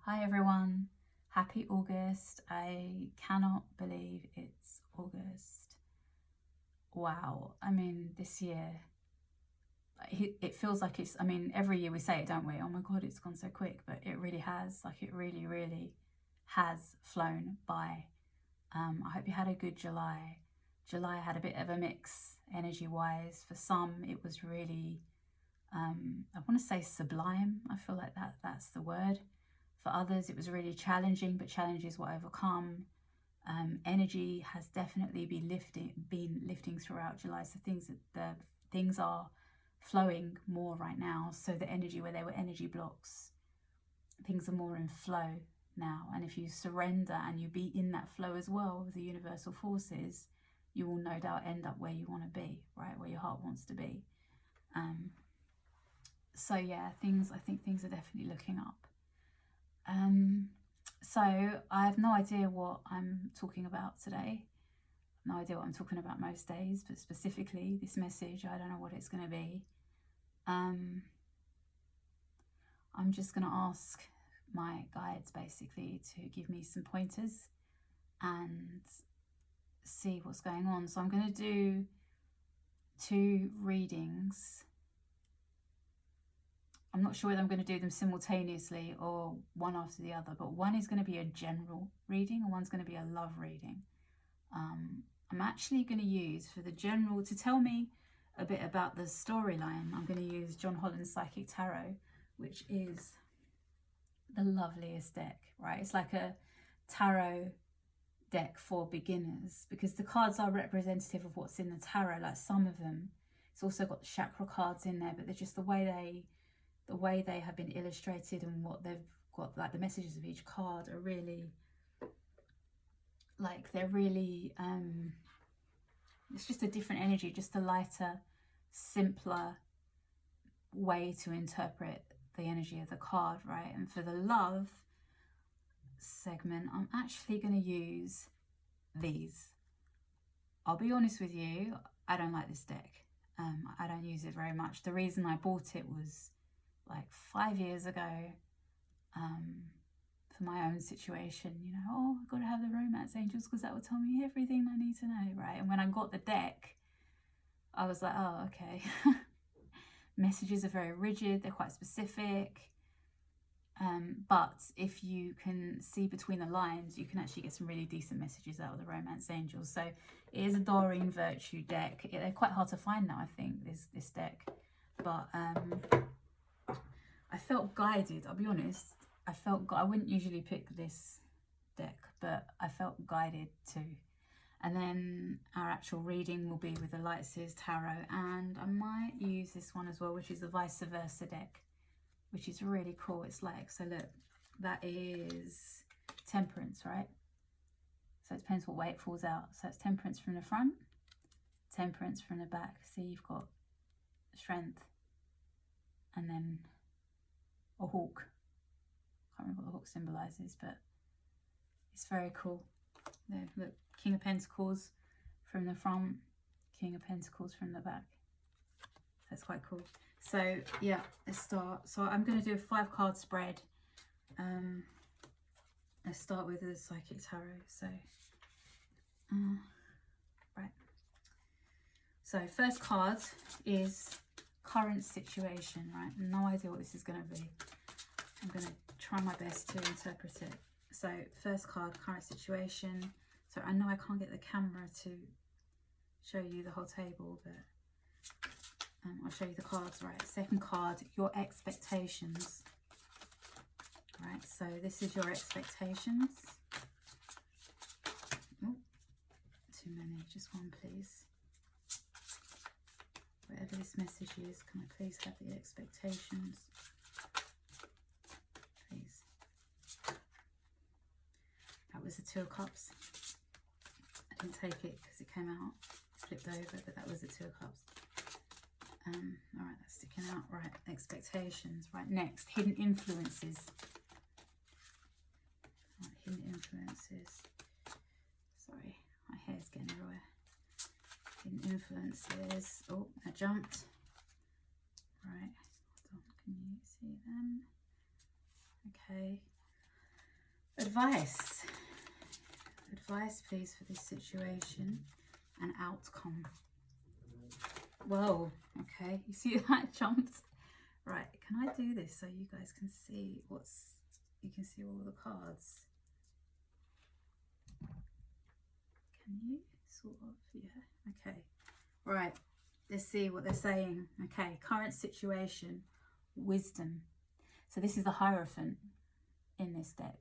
Hi everyone, happy August. I cannot believe it's August. Wow, I mean, this year, it feels like it's, every year we say it, don't we? Oh my God, it's gone so quick, but it really has, it really, really has flown by. I hope you had a good July. July had a bit of a mix energy-wise. For some, it was really, I want to say sublime. I feel like that's the word. For others, it was really challenging, but challenges were overcome. Energy has definitely been lifting throughout July. So things are flowing more right now. So the energy where there were energy blocks, things are more in flow now. And if you surrender and you be in that flow as well with the universal forces, you will no doubt end up where you want to be, right? Where your heart wants to be. So yeah, I think things are definitely looking up. So I have no idea what I'm talking about today. No idea what I'm talking about most days, but specifically this message, I don't know what it's going to be. I'm just going to ask my guides basically to give me some pointers and see what's going on. So I'm going to do 2 readings. I'm not sure whether I'm going to do them simultaneously or one after the other, but one is going to be a general reading and one's going to be a love reading. I'm actually going to use, for the general, to tell me a bit about the storyline, I'm going to use John Holland's Psychic Tarot, which is the loveliest deck, right? It's like a tarot deck for beginners because the cards are representative of what's in the tarot, like some of them. It's also got the chakra cards in there, but they're just the way they have been illustrated and what they've got, like the messages of each card are really, it's just a different energy, just a lighter, simpler way to interpret the energy of the card, right? And for the love segment, I'm actually going to use these. I'll be honest with you, I don't like this deck. I don't use it very much. The reason I bought it was like 5 years ago, for my own situation, I've got to have the romance angels because that will tell me everything I need to know, right? And when I got the deck, I was like, oh, okay. Messages are very rigid, they're quite specific, but if you can see between the lines, you can actually get some really decent messages out of the romance angels. So it is a Doreen Virtue deck. They're quite hard to find now, I think, this deck, but I felt guided. I'll be honest, I wouldn't usually pick this deck, but I felt guided to. And then our actual reading will be with the Light Seers Tarot, and I might use this one as well, which is the Vice Versa deck, which is really cool. It's like, so look, that is Temperance, right? So it depends what way it falls out. So it's Temperance from the front, Temperance from the back. See, you've got Strength, and then a hawk. Can't remember what the hawk symbolizes, but it's very cool. There, look, King of Pentacles from the front, King of Pentacles from the back. That's quite cool. So yeah, let's start. So I'm going to do a 5-card spread. Let's start with the Psychic Tarot. So right. So first card is current situation, right? No idea what this is going to be. I'm going to try my best to interpret it. So first card, current situation. So I know I can't get the camera to show you the whole table, but I'll show you the cards, right? Second card, your expectations. Right, so this is your expectations. Oh, too many, just one please. Whatever this message is, can I please have the expectations? Please. That was the 2 of Cups. I didn't take it because it came out, flipped over, but that was the 2 of Cups. All right, that's sticking out. Right, expectations. Right, next, hidden influences. Right, hidden influences. Sorry, my hair's getting everywhere. Hidden influences. Oh, I jumped. Right, hold on, can you see them? Okay. Advice. Advice, please, for this situation and outcome. Whoa, okay. You see that jumped? Right, can I do this so you guys can see you can see all the cards? Can you? Sort of, yeah. Okay. Right, let's see what they're saying. Okay, current situation, wisdom. So this is the Hierophant in this deck.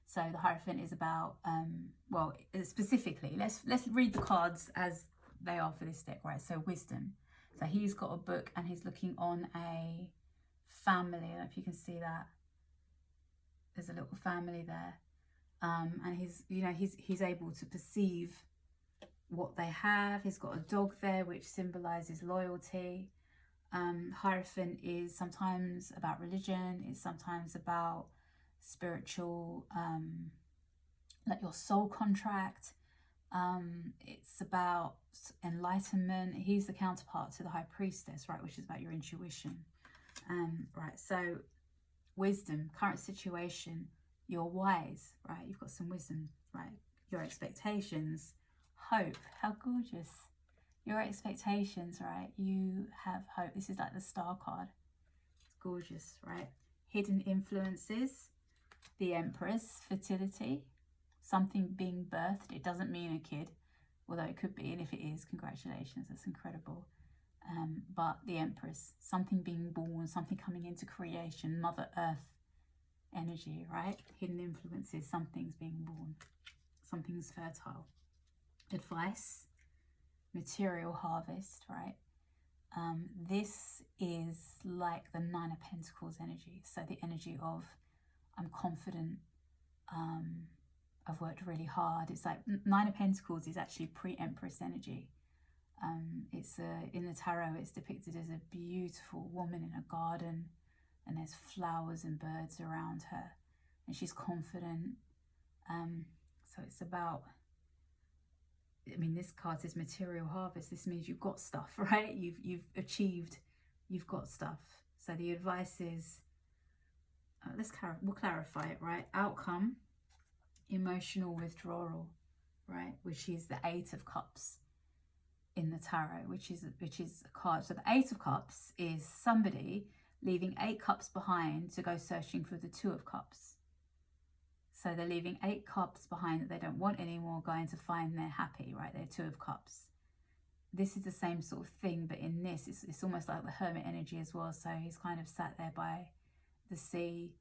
So the Hierophant is about, well, specifically, let's read the cards as they are for this deck, right? So wisdom. So he's got a book and he's looking on a family. I don't know if you can see that. There's a little family there. And he's able to perceive what they have. He's got a dog there, which symbolizes loyalty. Hierophant is sometimes about religion. It's sometimes about spiritual, like your soul contract. It's about enlightenment. He's the counterpart to the High Priestess, right, which is about your intuition. Right, so wisdom, current situation, you're wise, right? You've got some wisdom, right? Your expectations, hope, how gorgeous. Your expectations, right? You have hope. This is like the Star card. It's gorgeous, right? Hidden influences, the Empress, fertility, something being birthed. It doesn't mean a kid, although it could be, and if it is, congratulations, that's incredible. But the Empress, something being born, something coming into creation, Mother Earth energy, right? Hidden influences, something's being born, something's fertile. Advice, material harvest, right? This is like the Nine of Pentacles energy. So the energy of, I'm confident, I've worked really hard. It's like Nine of Pentacles is actually pre-Empress energy. It's in the tarot, it's depicted as a beautiful woman in a garden, and there's flowers and birds around her, and she's confident. So it's about, I mean, this card says material harvest. This means you've got stuff, right? You've achieved, you've got stuff. So the advice is, we'll clarify it, right? Outcome, emotional withdrawal, right? Which is the Eight of Cups in the tarot, which is a card. So the Eight of Cups is somebody leaving 8 cups behind to go searching for the Two of Cups. So they're leaving 8 cups behind that they don't want anymore, going to find they're happy, right? They're Two of Cups. This is the same sort of thing, but in this, it's almost like the Hermit energy as well. So he's kind of sat there by the sea,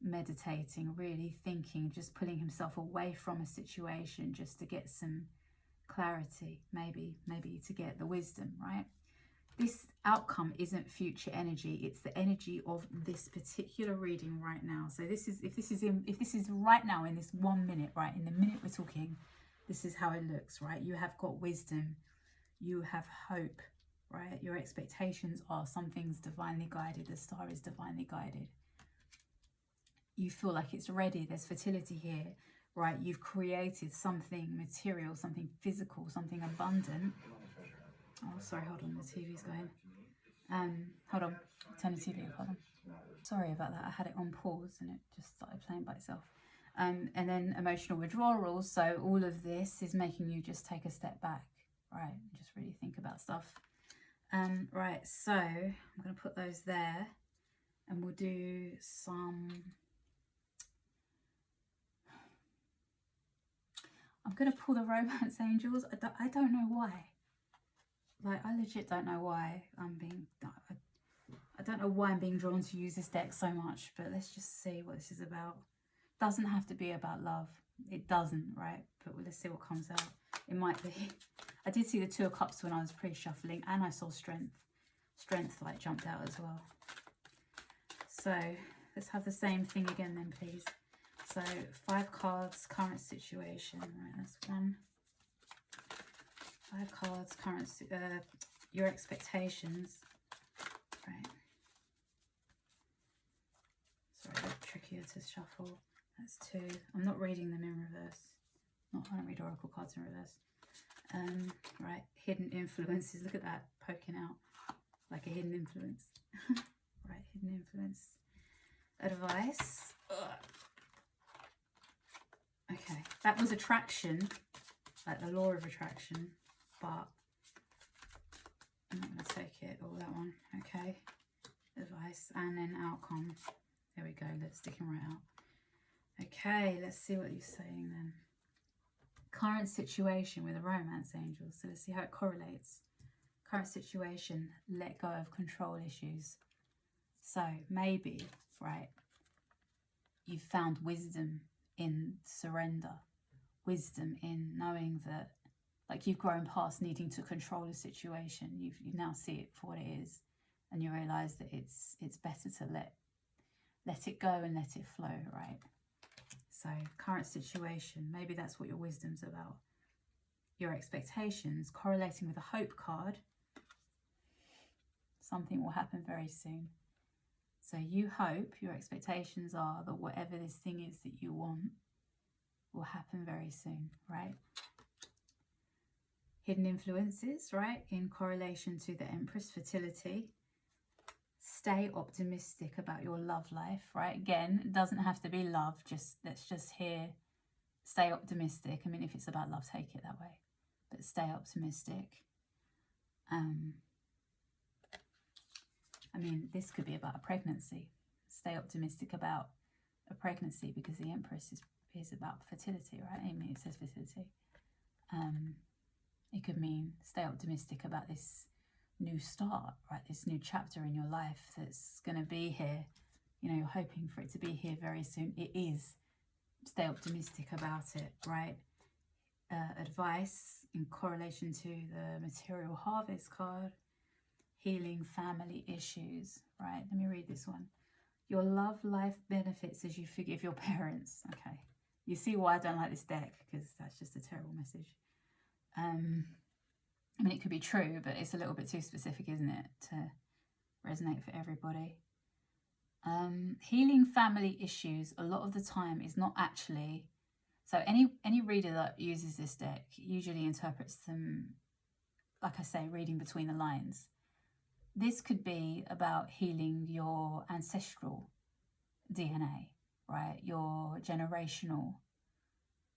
meditating, really thinking, just pulling himself away from a situation just to get some clarity, maybe to get the wisdom, right? This outcome isn't future energy, it's the energy of this particular reading right now. So this is, if this is right now, in this 1 minute, right, in the minute we're talking, this is how it looks, right? You have got wisdom, you have hope, right? Your expectations are something's divinely guided, the star is divinely guided. You feel like it's ready, there's fertility here, right? You've created something material, something physical, something abundant. Oh, sorry, hold on, the TV's going. Hold on, turn the TV off, hold on. Sorry about that, I had it on pause and it just started playing by itself. And then emotional withdrawal, so all of this is making you just take a step back, right? Just really think about stuff. Right, so I'm going to put those there and we'll do some... I'm going to pull the Romance Angels. I don't know why. Like, I legit don't know why I don't know why I'm being drawn to use this deck so much, but let's just see what this is about. Doesn't have to be about love. It doesn't, right? But let's see what comes out. It might be. I did see the Two of Cups when I was pre-shuffling, and I saw Strength. Strength, like, jumped out as well. So, let's have the same thing again then, please. So, 5 cards, current situation. Right, that's 1. 5 cards, current, your expectations. Right. Sorry, a bit trickier to shuffle. That's 2. I'm not reading them in reverse. I don't read oracle cards in reverse. Right, hidden influences. Look at that, poking out like a hidden influence. Right, hidden influence. Advice. that was attraction, like the law of attraction, but I'm not going to take it, or that one, okay, advice, and then outcome. There we go, let's stick him right out. Okay, let's see what he's saying then. Current situation with a romance angel, so let's see how it correlates. Current situation, let go of control issues. So maybe, right, you've found wisdom in surrender, wisdom in knowing that, like, you've grown past needing to control a situation. You now see it for what it is, and you realise that it's better to let it go and let it flow, right? So current situation, maybe that's what your wisdom's about. Your expectations, correlating with a hope card. Something will happen very soon. So you hope, your expectations are that whatever this thing is that you want will happen very soon, right? Hidden influences, right, in correlation to the Empress, fertility. Stay optimistic about your love life, right? Again, it doesn't have to be love, let's just hear stay optimistic. I mean, if it's about love, take it that way, but stay optimistic. I mean, this could be about a pregnancy. Stay optimistic about a pregnancy, because the Empress is about fertility, right? I mean, it says fertility. It could mean stay optimistic about this new start, right? This new chapter in your life that's going to be here. You know, you're hoping for it to be here very soon. It is. Stay optimistic about it, right? Advice in correlation to the material harvest card. Healing family issues, right? Let me read this one. Your love life benefits as you forgive your parents. Okay. You see why I don't like this deck, because that's just a terrible message. I mean, it could be true, but it's a little bit too specific, isn't it, to resonate for everybody. Healing family issues, a lot of the time, is not actually... So any reader that uses this deck usually interprets them, like I say, reading between the lines. This could be about healing your ancestral DNA, right? Your generational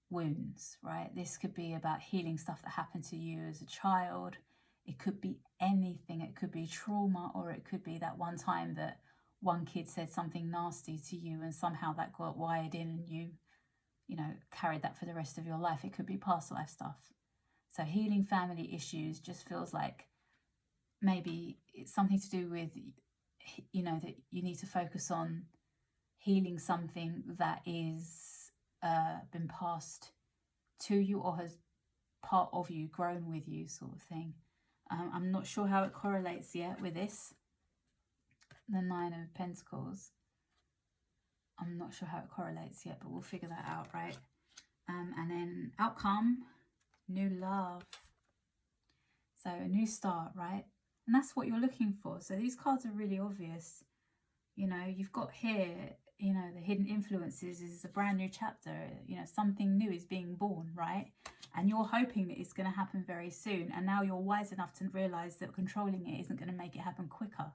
wounds, right? This could be about healing stuff that happened to you as a child. It could be anything. It could be trauma, or it could be that one time that one kid said something nasty to you and somehow that got wired in and you know, carried that for the rest of your life. It could be past life stuff. So healing family issues just feels like maybe it's something to do with, you know, that you need to focus on healing something that is been passed to you, or has part of you grown with you, sort of thing. I'm not sure how it correlates yet with this. The Nine of Pentacles. I'm not sure how it correlates yet, but we'll figure that out, right? And then outcome, new love. So a new start, right? And that's what you're looking for. So these cards are really obvious. You know, you've got here, you know, the hidden influences is a brand new chapter. You know, something new is being born, right? And you're hoping that it's going to happen very soon. And now you're wise enough to realize that controlling it isn't going to make it happen quicker.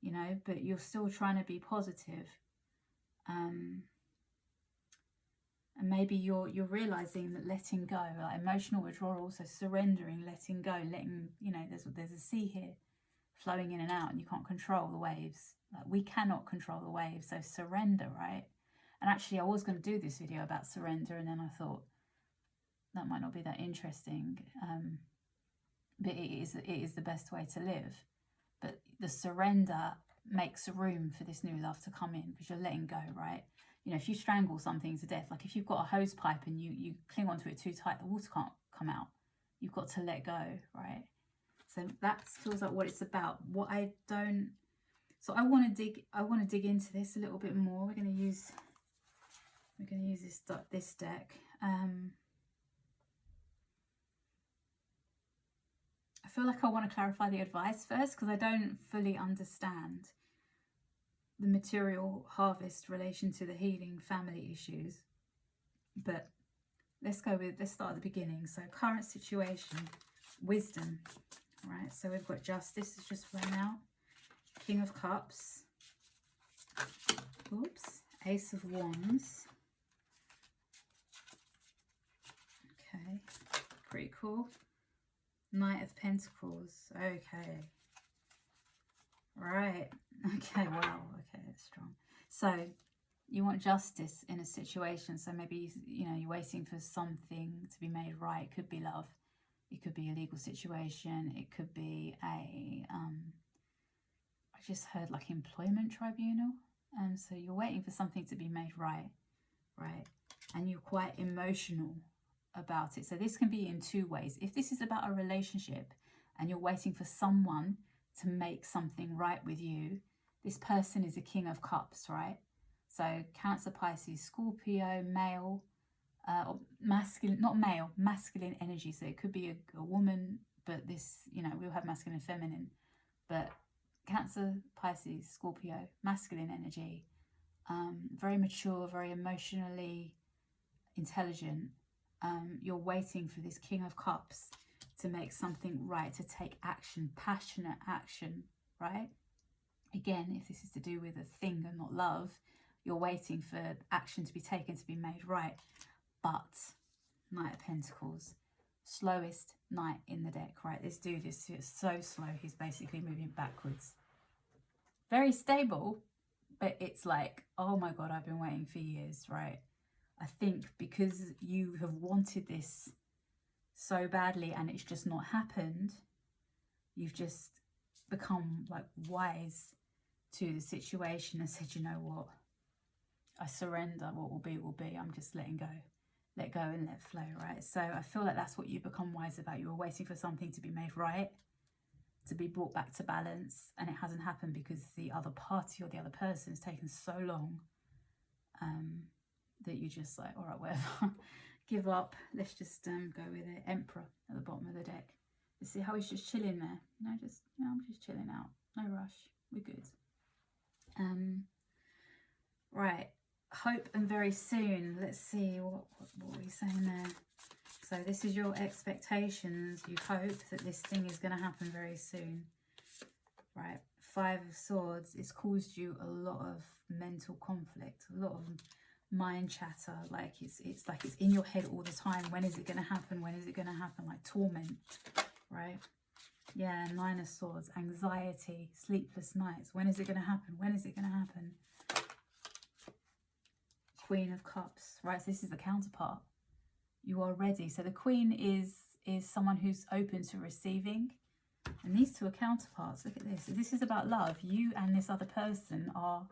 You know, but you're still trying to be positive. And maybe you're realizing that letting go, like emotional withdrawal, so surrendering, letting go, letting, you know, there's a sea here flowing in and out, and you can't control the waves. Like, we cannot control the waves, so surrender, right? And actually, I was going to do this video about surrender, and then I thought that might not be that interesting. But it is the best way to live. But the surrender makes room for this new love to come in, because you're letting go, right? You know, if you strangle something to death, like if you've got a hose pipe and you cling onto it too tight, the water can't come out. You've got to let go, right? So that feels like what it's about. What I don't... So I want to dig into this a little bit more. We're going to use this deck. I feel like I want to clarify the advice first, because I don't fully understand the material harvest relation to the healing family issues. But let's start at the beginning. So current situation, wisdom, right? So we've got justice has just run out, King of Cups, oops, Ace of Wands, Pretty cool. Knight of Pentacles. Okay. Right. Okay, wow. Okay, that's strong. So you want justice in a situation. So maybe, you know, you're waiting for something to be made right. It could be love. It could be a legal situation. It could be a, I just heard like employment tribunal. So you're waiting for something to be made right, right? And you're quite emotional about it. So this can be in two ways. If this is about a relationship and you're waiting for someone to make something right with you, this person is a King of Cups, right? So Cancer, Pisces, Scorpio, male, or masculine, not male, masculine energy. So it could be a woman, but this, you know, we'll have masculine and feminine, but Cancer, Pisces, Scorpio, masculine energy, very mature, very emotionally intelligent. You're waiting for this King of Cups to make something right, to take action, passionate action, right? Again, if this is to do with a thing and not love, you're waiting for action to be taken, to be made right. But Knight of Pentacles, slowest knight in the deck, right? This dude is so slow, he's basically moving backwards. Very stable, but it's like, oh my God, I've been waiting for years, right? I think because you have wanted this so badly and it's just not happened, you've just become like wise to the situation and said, you know what, I surrender, what will be will be. I'm just letting go. Let go and let flow, right? So I feel like that's what you become wise about. You were waiting for something to be made right, to be brought back to balance, and it hasn't happened because the other party or the other person has taken so long that you're just like, all right, whatever, give up. Let's just go with it. Emperor at the bottom of the deck. You see how he's just chilling there? You know, just, you know, I'm just chilling out. No rush. We're good. Right. Hope and very soon. Let's see what are we saying there. So this is your expectations. You hope that this thing is going to happen very soon. Right. 5 of Swords. It's caused you a lot of mental conflict, a lot of mind chatter. Like it's like it's in your head all the time. When is it going to happen? When is it going to happen? Like torment. Right. Yeah. 9 of Swords. Anxiety. Sleepless nights. When is it going to happen? When is it going to happen? Queen of Cups, right? So this is the counterpart. You are ready. So the Queen is someone who's open to receiving, and these two are counterparts. Look at this. So this is about love. You and this other person are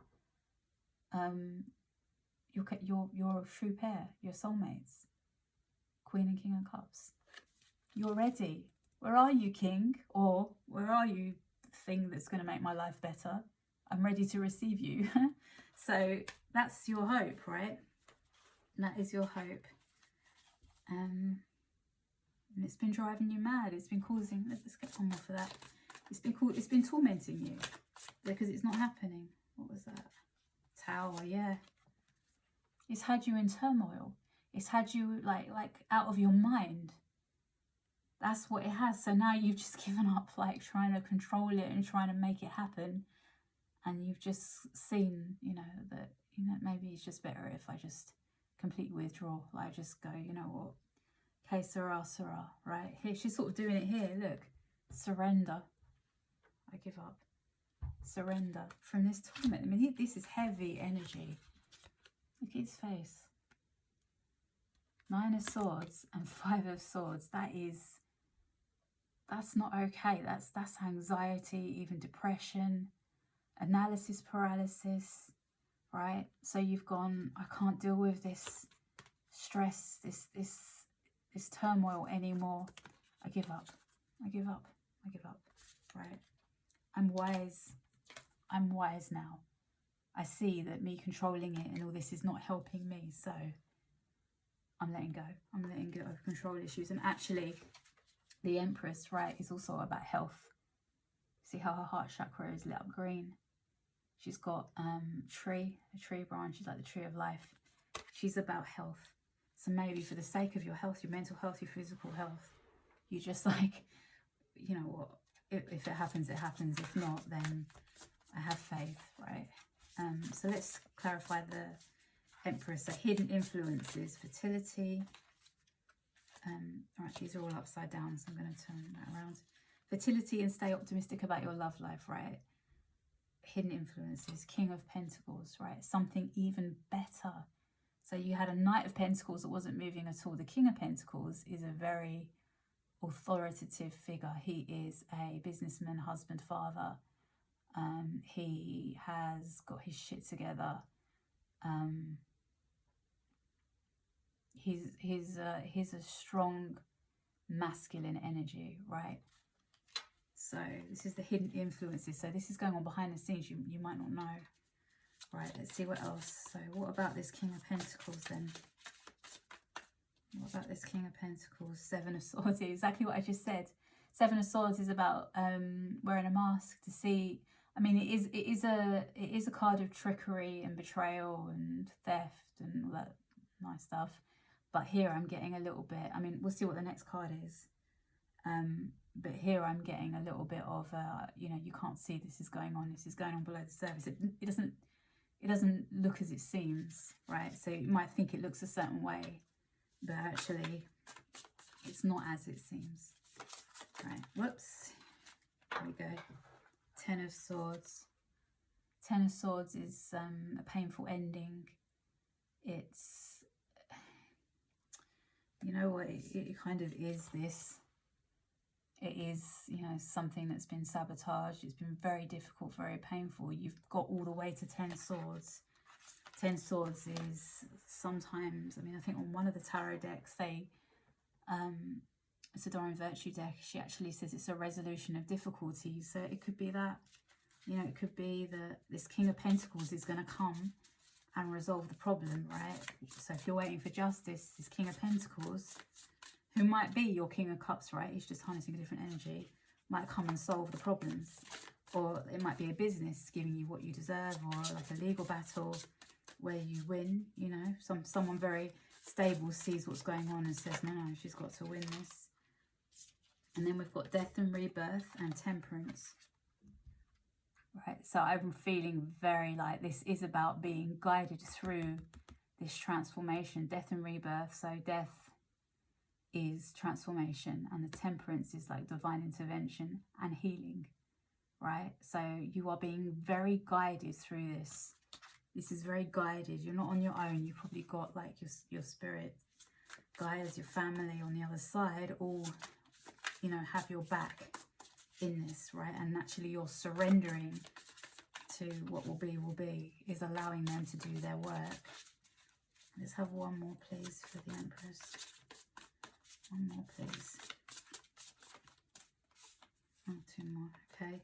you're a true pair. You're soulmates. Queen and King of Cups. You're ready. Where are you, King? Or where are you, thing that's going to make my life better? I'm ready to receive you. So that's your hope, right? That is your hope. And it's been driving you mad. It's been causing, let's get one more for that. It's been tormenting you because it's not happening. What was that? Tower, yeah. It's had you in turmoil. It's had you like out of your mind. That's what it has. So now you've just given up like trying to control it and trying to make it happen. And you've just seen, you know, that, you know, maybe it's just better if I just completely withdraw. Like, just go, you know what? Okay, Sarah, right? Here, she's sort of doing it here, look. Surrender. I give up. Surrender from this torment. I mean, this is heavy energy. Look at his face. 9 of Swords and 5 of Swords. That's not okay. That's anxiety, even depression. Analysis paralysis, right? So you've gone, I can't deal with this stress, this turmoil anymore. I give up. I give up. I give up. Right? I'm wise now. I see that me controlling it and all this is not helping me, so I'm letting go. I'm letting go of control issues. And actually, the Empress, right, is also about health. See how her heart chakra is lit up green. She's got a tree branch. She's like the tree of life. She's about health. So maybe for the sake of your health, your mental health, your physical health, you just like, you know what, if it happens, it happens. If not, then I have faith, right? So let's clarify the Empress. So hidden influences, fertility, All right, these are all upside down, so I'm going to turn that around. Fertility and stay optimistic about your love life, right? Hidden influences, King of Pentacles, right? Something even better. So you had a Knight of Pentacles that wasn't moving at all. The King of Pentacles is a very authoritative figure. He is a businessman, husband, father. He has got his shit together. He's a strong masculine energy, right? So this is the hidden influences. So this is going on behind the scenes. You might not know. Right, let's see what else. So what about this King of Pentacles then? What about this King of Pentacles? Seven of Swords, exactly what I just said. Seven of Swords is about wearing a mask to see. I mean, it is a card of trickery and betrayal and theft and all that nice stuff. But here I'm getting a little bit. I mean, we'll see what the next card is. But here I'm getting a little bit of you know, you can't see this is going on. This is going on below the surface. It doesn't look as it seems, right? So you might think it looks a certain way, but actually it's not as it seems. Right, whoops. There we go. Ten of Swords. Ten of Swords is a painful ending. It's, you know what, it kind of is this. It is, you know, something that's been sabotaged. It's been very difficult, very painful. You've got all the way to 10 Swords. 10 Swords is sometimes, I mean, I think on one of the tarot decks, it's a Doreen Virtue deck. She actually says it's a resolution of difficulties. So it could be that, you know, it could be that this King of Pentacles is going to come and resolve the problem, right? So if you're waiting for justice, this King of Pentacles, who might be your King of Cups, right? He's just harnessing a different energy, might come and solve the problems. Or it might be a business giving you what you deserve, or like a legal battle where you win, you know. Someone very stable sees what's going on and says, no, she's got to win this. And then we've got Death and Rebirth and Temperance. Right, so I'm feeling very like this is about being guided through this transformation. Death and Rebirth, so death is transformation and the Temperance is like divine intervention and healing, right? So you are being very guided through this. This is very guided. You're not on your own. You've probably got like your spirit guides, your family on the other side, all, you know, have your back in this, right? And naturally you're surrendering to what will be, is allowing them to do their work. Let's have one more, please, for the Empress. One more, please. Oh, two more, okay.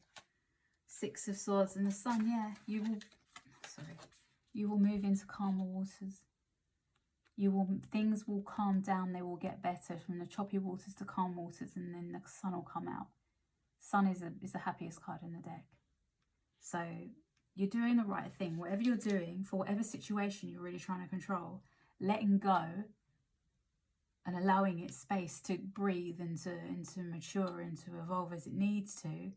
Six of Swords and the Sun, yeah. You will move into calmer waters. Things will calm down, they will get better, from the choppy waters to calm waters, and then the Sun will come out. Sun is the happiest card in the deck. So you're doing the right thing. Whatever you're doing, for whatever situation you're really trying to control, letting go and allowing it space to breathe and to mature and to evolve as it needs to,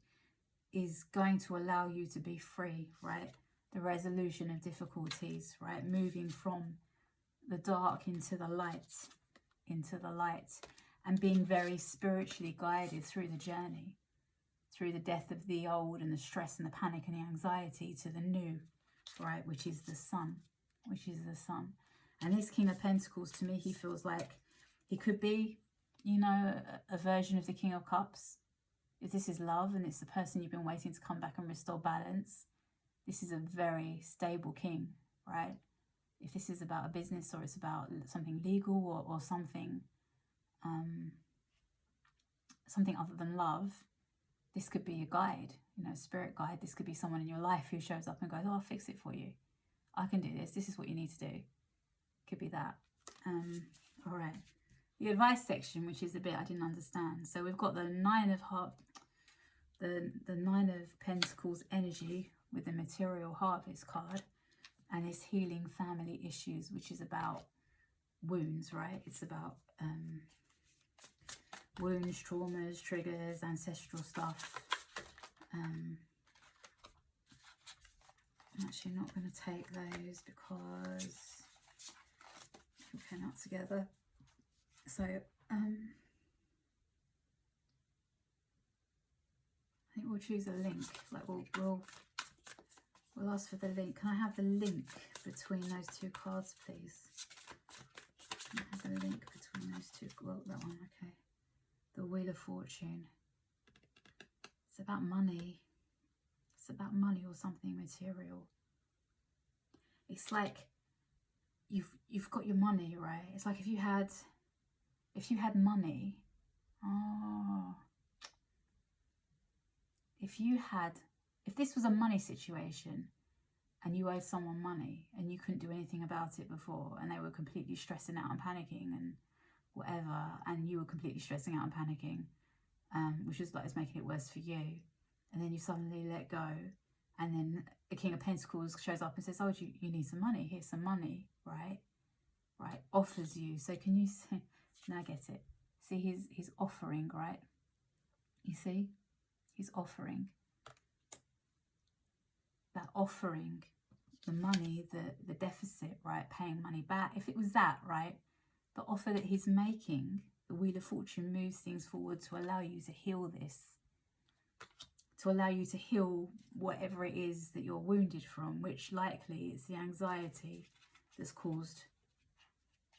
is going to allow you to be free, right? The resolution of difficulties, right? Moving from the dark into the light, and being very spiritually guided through the journey, through the death of the old and the stress and the panic and the anxiety to the new, right? Which is the Sun, And this King of Pentacles, to me, he feels like he could be, you know, a version of the King of Cups. If this is love and it's the person you've been waiting to come back and restore balance, this is a very stable king, right? If this is about a business or it's about something legal or something, something other than love, this could be a guide, you know, spirit guide. This could be someone in your life who shows up and goes, oh, I'll fix it for you. I can do this. This is what you need to do. Could be that. All right. The advice section, which is the bit I didn't understand. So we've got the Nine of Hearts, the Nine of Pentacles energy with the Material Harvest card, and it's healing family issues, which is about wounds, right? It's about wounds, traumas, triggers, ancestral stuff. I'm actually not going to take those because we cannot together. So I think we'll choose a link. Like we'll ask for the link. Can I have the link between those two cards, please? Can I have the link between those two? Well, that one, okay. The Wheel of Fortune. It's about money. It's about money or something material. It's like you've got your money, right? It's like if you had money. Oh. If this was a money situation and you owed someone money and you couldn't do anything about it before, and they were completely stressing out and panicking and whatever, and you were completely stressing out and panicking, which is like it's making it worse for you, and then you suddenly let go, and then the King of Pentacles shows up and says, oh, you need some money, here's some money, right, offers you. So can you see, now I get it, see he's offering, right, you see, he's offering. That offering, the money, the deficit, right, paying money back, if it was that, right, the offer that he's making, the Wheel of Fortune moves things forward to allow you to heal this, to allow you to heal whatever it is that you're wounded from, which likely it's the anxiety that's caused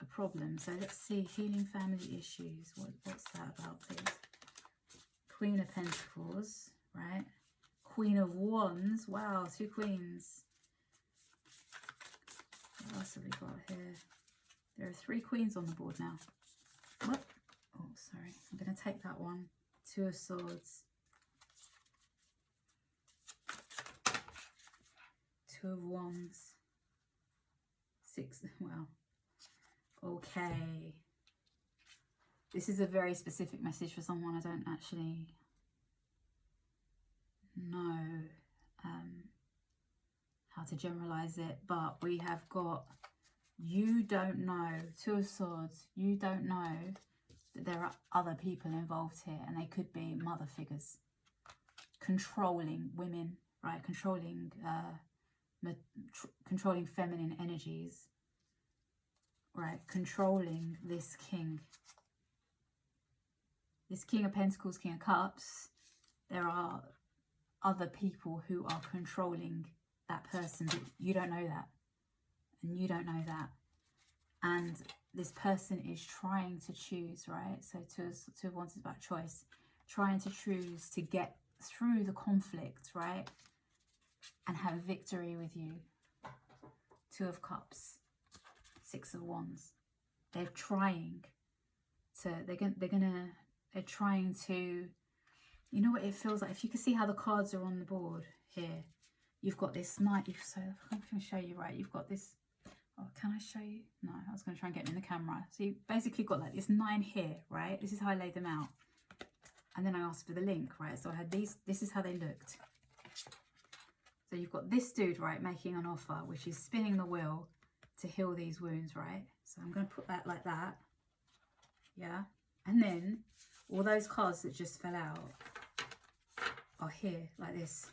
a problem. So let's see, healing family issues, what's that about, please? Queen of Pentacles, right? Queen of Wands, wow, 2 queens. What else have we got here? There are 3 queens on the board now. What? Oh, sorry. I'm going to take that one. 2 of Swords. 2 of Wands. 6, well, okay. This is a very specific message for someone I don't actually know how to generalize it, but we have got, you don't know, 2 of Swords, you don't know that there are other people involved here, and they could be mother figures, controlling women, right, controlling controlling feminine energies, right, controlling this king of Pentacles, King of Cups. There are other people who are controlling that person, but you don't know that, and you don't know that, and this person is trying to choose, right? So two of Wands is about choice, trying to choose to get through the conflict, right, and have victory with you. 2 of Cups, 6 of Wands. They're trying to, they're trying to, you know what it feels like? If you can see how the cards are on the board here, you've got this knight. So I can show you, right? You've got this. Oh, can I show you? No, I was going to try and get them in the camera. So you basically got like this 9 here, right? This is how I laid them out. And then I asked for the link, right? So I had these. This is how they looked. So you've got this dude, right, making an offer, which is spinning the wheel to heal these wounds, right? So I'm going to put that like that. Yeah. And then all those cards that just fell out are here like this.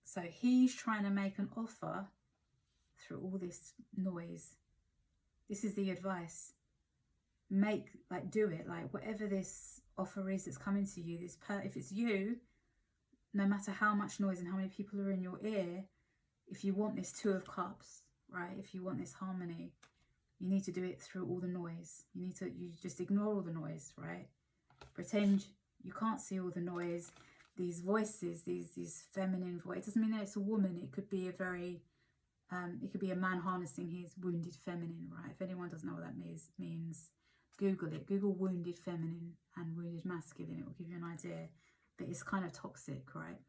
So he's trying to make an offer through all this noise. This is the advice. Do it, like whatever this offer is that's coming to you, if it's you, no matter how much noise and how many people are in your ear, if you want this 2 of Cups, right, if you want this harmony, you need to do it through all the noise. You just ignore all the noise, right? Pretend you can't see all the noise. These voices, these feminine voices. It doesn't mean that it's a woman. It could be a very, it could be a man harnessing his wounded feminine, right? If anyone doesn't know what that means, Google it. Google wounded feminine and wounded masculine. It will give you an idea. But it's kind of toxic, right?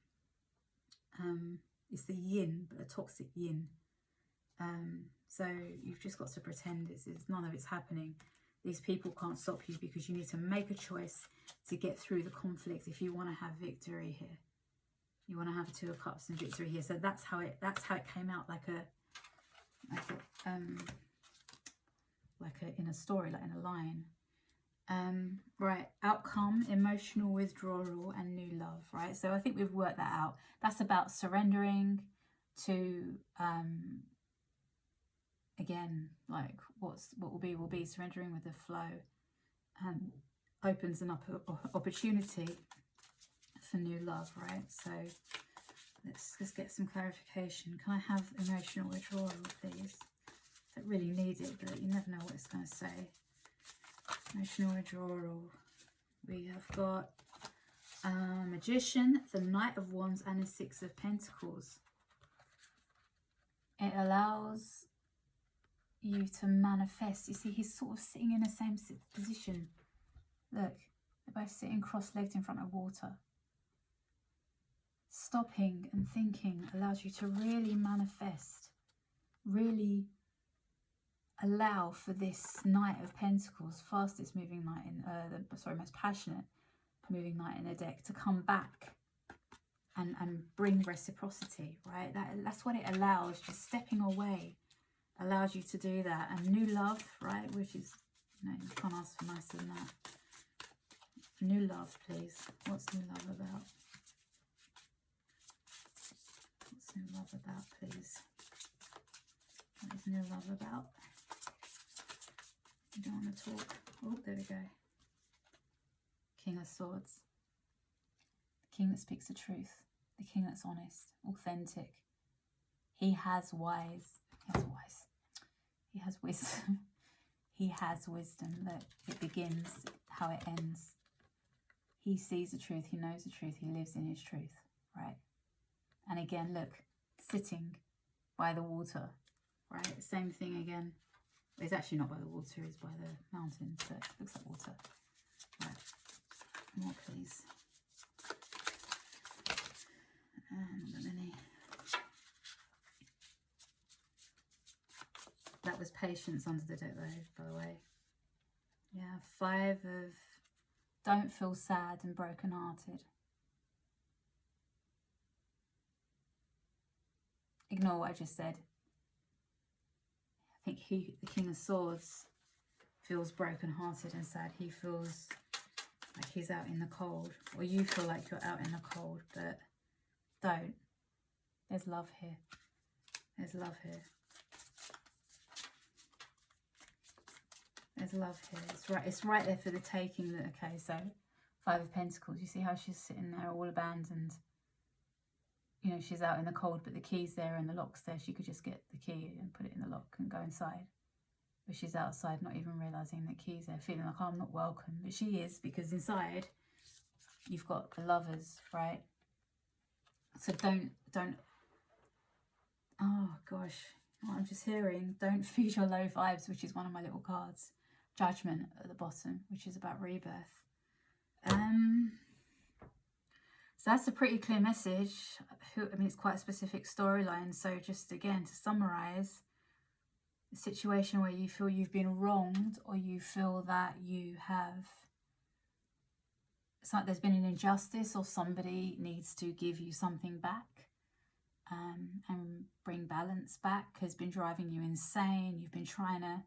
It's the yin, but a toxic yin. So you've just got to pretend none of it's happening. These people can't stop you because you need to make a choice to get through the conflict if you want to have victory here. You want to have a 2 of Cups and victory here. So that's how it came out, in a story, like in a line. Right, outcome, emotional withdrawal and new love, right? So I think we've worked that out. That's about surrendering to, again, like what will be, surrendering with the flow, opens an opportunity for new love, right? So let's just get some clarification. Can I have emotional withdrawal, please? I don't really need it, but you never know what it's going to say. Emotional withdrawal. We have got Magician, the Knight of Wands, and the Six of Pentacles. It allows you to manifest. You see, he's sort of sitting in the same position. Look, they're both sitting cross-legged in front of water. Stopping and thinking allows you to really manifest, really allow for this Knight of Pentacles, fastest moving knight in most passionate moving knight in the deck, to come back and bring reciprocity, right? That's what it allows. Just stepping away allows you to do that. And new love, right, which is, you can't ask for nicer than that. New love, please. What's new love about? What's new love about, please? What is new love about? You don't want to talk. Oh, there we go. King of Swords. The king that speaks the truth. The king that's honest, authentic. He has wisdom. He has wisdom, that it begins how it ends. He sees the truth. He knows the truth. He lives in his truth, right? And again, look, sitting by the water, right? Same thing again. It's actually not by the water, it's by the mountains, but it looks like water. Right, more please. Not many. That was patience under the deck though, by the way. Yeah, 5 of don't feel sad and broken-hearted. Ignore what I just said. I think the King of Swords, feels broken-hearted and sad. He feels like he's out in the cold, or you feel like you're out in the cold, but don't. There's love here. There's love here. There's love here. It's right there for the taking. That okay, so 5 of Pentacles. You see how she's sitting there all abandoned. You know, she's out in the cold, but the key's there and the lock's there. She could just get the key and put it in the lock and go inside. But she's outside, not even realising the key's there, feeling like, oh, I'm not welcome. But she is, because inside you've got the Lovers, right? So don't, oh gosh, what I'm just hearing, don't feed your low vibes, which is one of my little cards. Judgment at the bottom, which is about rebirth. So that's a pretty clear message. I mean, it's quite a specific storyline. So just again, to summarise, the situation where you feel you've been wronged, or you feel that you have, it's like there's been an injustice, or somebody needs to give you something back and bring balance back, has been driving you insane. You've been trying to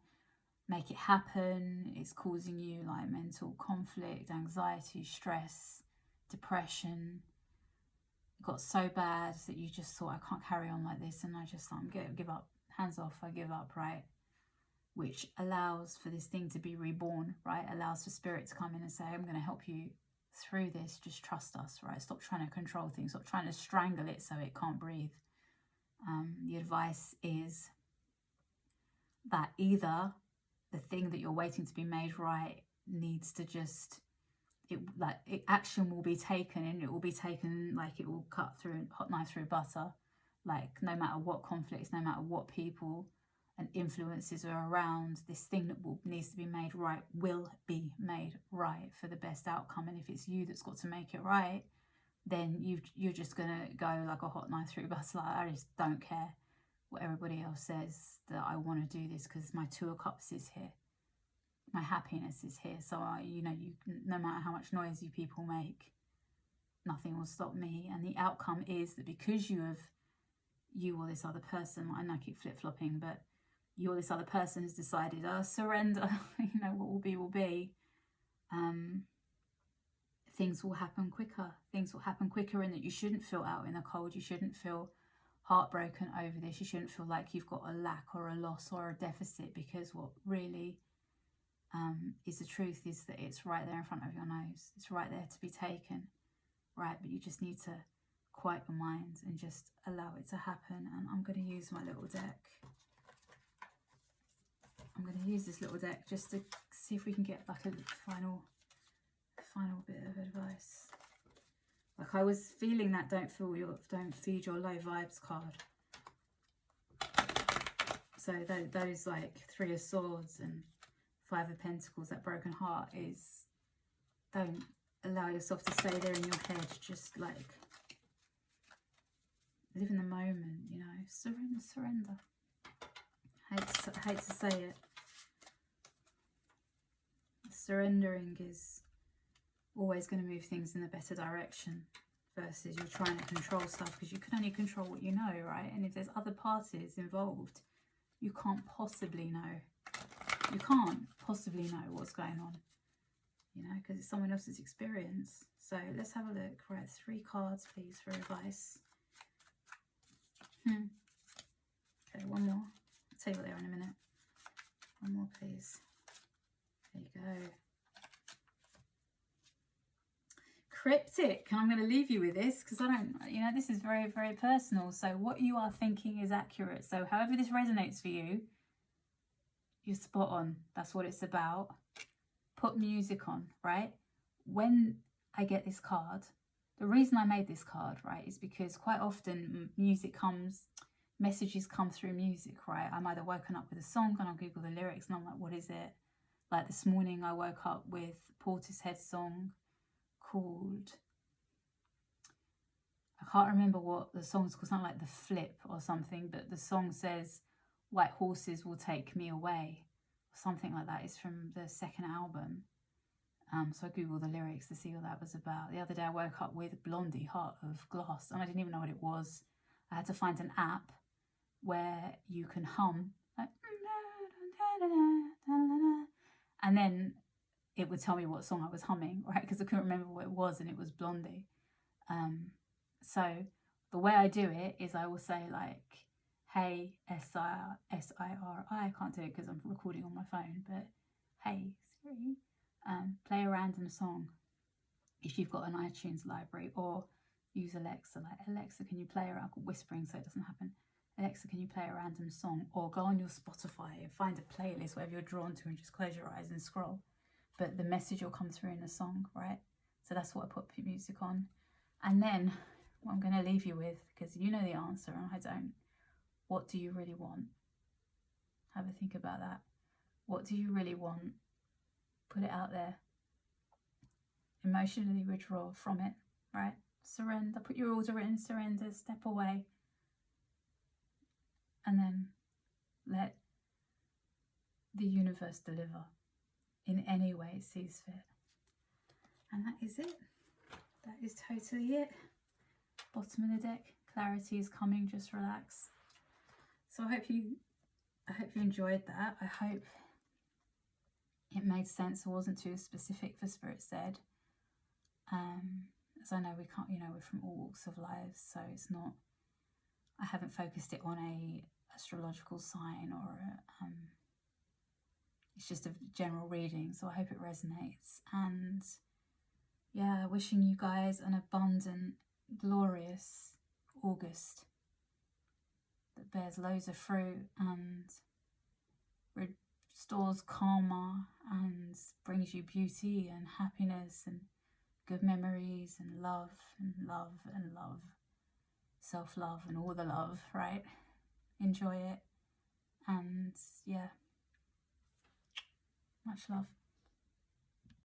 make it happen. It's causing you like mental conflict, anxiety, stress, depression. It got so bad that you just thought, I can't carry on like this, and I just give up, hands off, I give up, right? Which allows for this thing to be reborn, right? Allows for spirit to come in and say, I'm going to help you through this, just trust us, right? Stop trying to control things, stop trying to strangle it so it can't breathe. The advice is that either the thing that you're waiting to be made right needs to just, action will be taken, and it will be taken like it will cut through, hot knife through butter. Like, no matter what conflicts, no matter what people and influences are around, this thing that needs to be made right will be made right for the best outcome. And if it's you that's got to make it right, then you're just going to go like a hot knife through butter. Like, I just don't care what everybody else says, that I want to do this because my 2 of Cups is here. My happiness is here. So, no matter how much noise you people make, nothing will stop me. And the outcome is that because you or this other person, I know I keep flip-flopping, but you or this other person has decided, surrender, what will be will be. Things will happen quicker. Things will happen quicker, and that you shouldn't feel out in the cold. You shouldn't feel heartbroken over this. You shouldn't feel like you've got a lack or a loss or a deficit, because what really is the truth is that it's right there in front of your nose. It's right there to be taken, right? But you just need to quiet your mind and just allow it to happen. And I'm going to use my little deck. I'm going to use this little deck just to see if we can get like a final bit of advice. Like, I was feeling that don't feed your low vibes card. So those like 3 of Swords and 5 of Pentacles, that broken heart, is don't allow yourself to stay there in your head. Just like live in the moment, you know. Surrender. I hate to say it. Surrendering is always going to move things in a better direction versus you're trying to control stuff, because you can only control what you know, right? And if there's other parties involved, you can't possibly know. You can't possibly know what's going on, you know, because it's someone else's experience. So let's have a look. Right, 3 cards, please, for advice. Okay, one more. I'll tell you what they are in a minute. One more, please. There you go. Cryptic. And I'm going to leave you with this because I don't, you know, this is very, very personal. So what you are thinking is accurate. So however this resonates for you, you're spot on. That's what it's about. Put music on, right? When I get this card, the reason I made this card, right, is because quite often messages come through music, right? I'm either woken up with a song and I'll Google the lyrics and I'm like, what is it? Like this morning I woke up with Portishead's song called, I can't remember what the song's called, something like The Flip or something, but the song says, White Horses Will Take Me Away, or something like that. It's from the 2nd album. So I googled the lyrics to see what that was about. The other day I woke up with Blondie, Heart of Glass, and I didn't even know what it was. I had to find an app where you can hum, like, and then it would tell me what song I was humming, right? Because I couldn't remember what it was, and it was Blondie. So the way I do it is I will say like, hey, S-I-R-I, I can't do it because I'm recording on my phone, but hey, Siri, play a random song if you've got an iTunes library, or use Alexa, like, Alexa, can you play around, whispering so it doesn't happen. Alexa, can you play a random song? Or go on your Spotify and find a playlist, whatever you're drawn to, and just close your eyes and scroll. But the message will come through in the song, right? So that's what I put music on. And then what I'm going to leave you with, because you know the answer and I don't, what do you really want? Have a think about that. What do you really want? Put it out there. Emotionally withdraw from it, right? Surrender, put your order in, surrender, step away. And then let the universe deliver in any way it sees fit. And that is it. That is totally it. Bottom of the deck, clarity is coming, just relax. So I hope you enjoyed that. I hope it made sense. It wasn't too specific for SpiritSaid. As I know we can't, you know, we're from all walks of life, so it's not, I haven't focused it on a astrological sign or it's just a general reading, so I hope it resonates. And yeah, wishing you guys an abundant, glorious August that bears loads of fruit and restores karma and brings you beauty and happiness and good memories and love and love and love, self-love and all the love, right? Enjoy it, and yeah, much love.